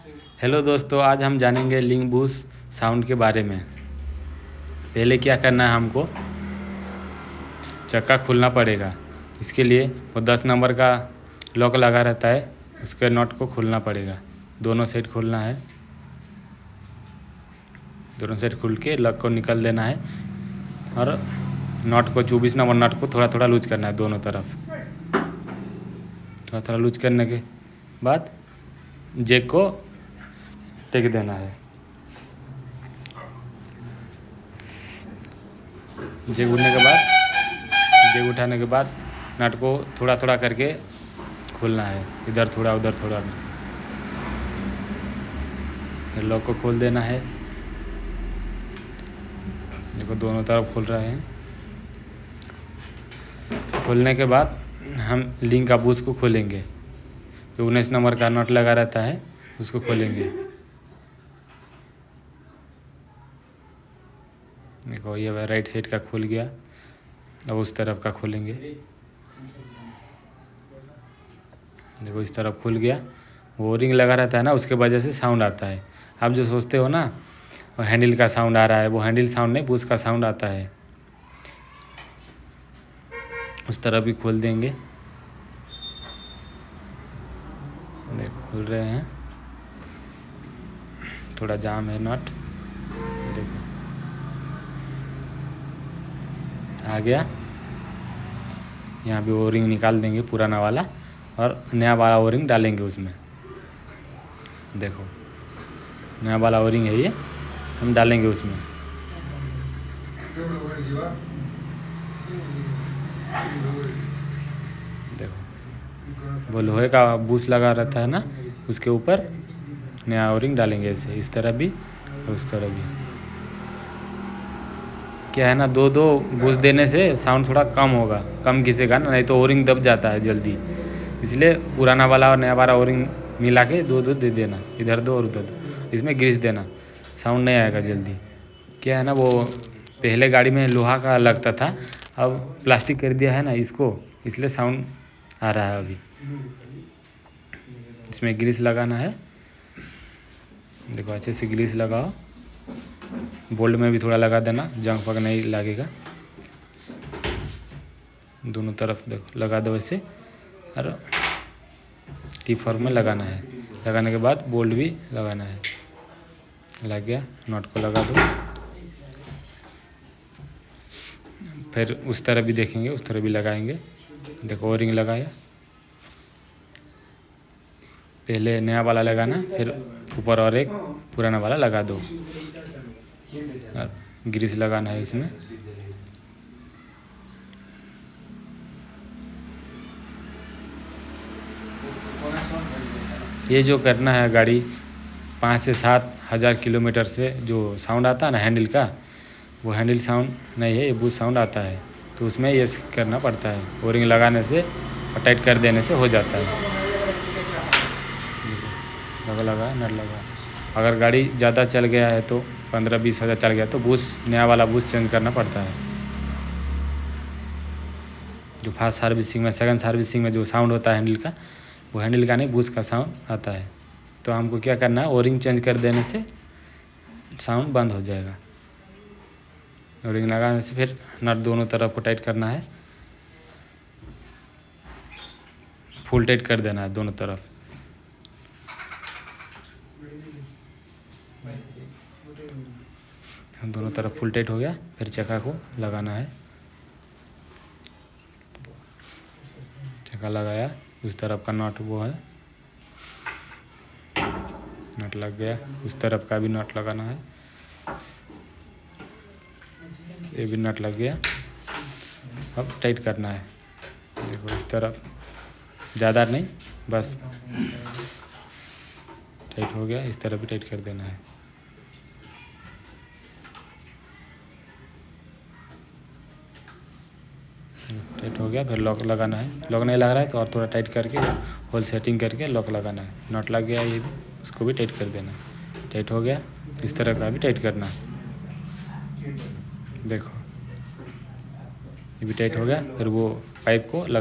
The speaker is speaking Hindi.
हेलो दोस्तों, आज हम जानेंगे लिंक बूस साउंड के बारे में। पहले क्या करना है, हमको चक्का खोलना पड़ेगा। इसके लिए वो 10 नंबर का लॉक लगा रहता है, उसके नट को खोलना पड़ेगा। दोनों साइड खोलना है, दोनों साइड खोल के लॉक को निकल देना है और नट को 24 नंबर नट को थोड़ा थोड़ा लूज करना है दोनों तरफ। थोड़ा थोड़ा लूज करने के बाद जैक को टेक देना है। जैक उठने के बाद जैक उठाने के बाद नट को थोड़ा थोड़ा करके खोलना है, इधर थोड़ा उधर थोड़ा। फिर लॉक को खोल देना है। देखो दोनों तरफ खोल रहे हैं। खोलने के बाद हम लिंक का बूस को खोलेंगे। जो 19 नंबर का नट लगा रहता है उसको खोलेंगे। देखो ये राइट साइड का खुल गया। अब उस तरफ का खोलेंगे। देखो इस तरफ खुल गया। वो रिंग लगा रहता है ना, उसके वजह से साउंड आता है। आप जो सोचते हो ना वो हैंडल का साउंड आ रहा है, वो हैंडल साउंड नहीं, बूस का साउंड आता है। उस तरफ भी खोल देंगे। देखो खुल रहे हैं। थोड़ा जाम है नट। देखो आ गया। यहाँ भी ओ रिंग निकाल देंगे पुराना वाला और नया वाला ओ रिंग डालेंगे उसमें। देखो नया वाला ओ रिंग है, ये हम डालेंगे उसमें। देखो वो लोहे का बूस लगा रहता है ना, उसके ऊपर नया ओ रिंग डालेंगे ऐसे। इस तरह भी और उस तरह भी। क्या है ना, दो दो बूस देने से साउंड थोड़ा कम होगा, कम घिसेगा ना, नहीं तो ओ रिंग दब जाता है जल्दी। इसलिए पुराना वाला और नया वाला ओ रिंग मिला के दो दो दे देना, इधर दो और उधर दो। इसमें ग्रीस देना, साउंड नहीं आएगा जल्दी। क्या है ना, वो पहले गाड़ी में लोहा का लगता था, अब प्लास्टिक कर दिया है ना इसको, इसलिए साउंड आ रहा है अभी। इसमें ग्रीस लगाना है। देखो अच्छे से ग्रीस लगाओ। बोल्ट में भी थोड़ा लगा देना, जंग फंग नहीं लगेगा। दोनों तरफ देखो लगा दो ऐसे और टी फॉर्म में लगाना है। लगाने के बाद बोल्ट भी लगाना है। लग गया, नट को लगा दो। फिर उस तरफ भी देखेंगे, उस तरफ भी लगाएंगे। देखो ओ रिंग लगाया। पहले नया वाला लगाना, फिर ऊपर और एक पुराना वाला लगा दो और ग्रीस लगाना है इसमें। ये जो करना है गाड़ी 5 से 7 हज़ार किलोमीटर से जो साउंड आता है ना हैंडल का, वो हैंडल साउंड नहीं है, ये बूस्ट साउंड आता है। तो उसमें ये करना पड़ता है, ओ रिंग लगाने से और टाइट कर देने से हो जाता है। लगा नट लगा। अगर गाड़ी ज़्यादा चल गया है तो 15-20 हज़ार चल गया तो बूस्ट, नया वाला बूस्ट चेंज करना पड़ता है। जो फास्ट सर्विसिंग में, सेकंड सर्विसिंग में जो साउंड होता है हैंडल का, वो हैंडल का नहीं, बूस्ट का साउंड आता है। तो हमको क्या करना है, ओ रिंग चेंज कर देने से साउंड बंद हो जाएगा। ओ रिंग लगाने से फिर नट दोनों तरफ को टाइट करना है, फुल टाइट कर देना है दोनों तरफ। दोनों तरफ फुल टाइट हो गया। फिर चक्का को लगाना है। चक्का लगाया, उस तरफ का नट वो है, नट लग गया। उस तरफ का भी नट लगाना है, ये भी नट लग गया। अब टाइट करना है। देखो इस तरफ ज़्यादा नहीं, बस टाइट हो गया। इस तरफ भी टाइट कर देना है। टाइट हो गया। फिर लॉक लगाना है। लॉक नहीं लग रहा है तो और थोड़ा टाइट करके होल सेटिंग करके लॉक लगाना है। नट लग गया, ये भी उसको भी टाइट कर देना है। टाइट हो गया। इस तरह का भी टाइट करना है। देखो ये भी टाइट हो गया। फिर वो पाइप को लगा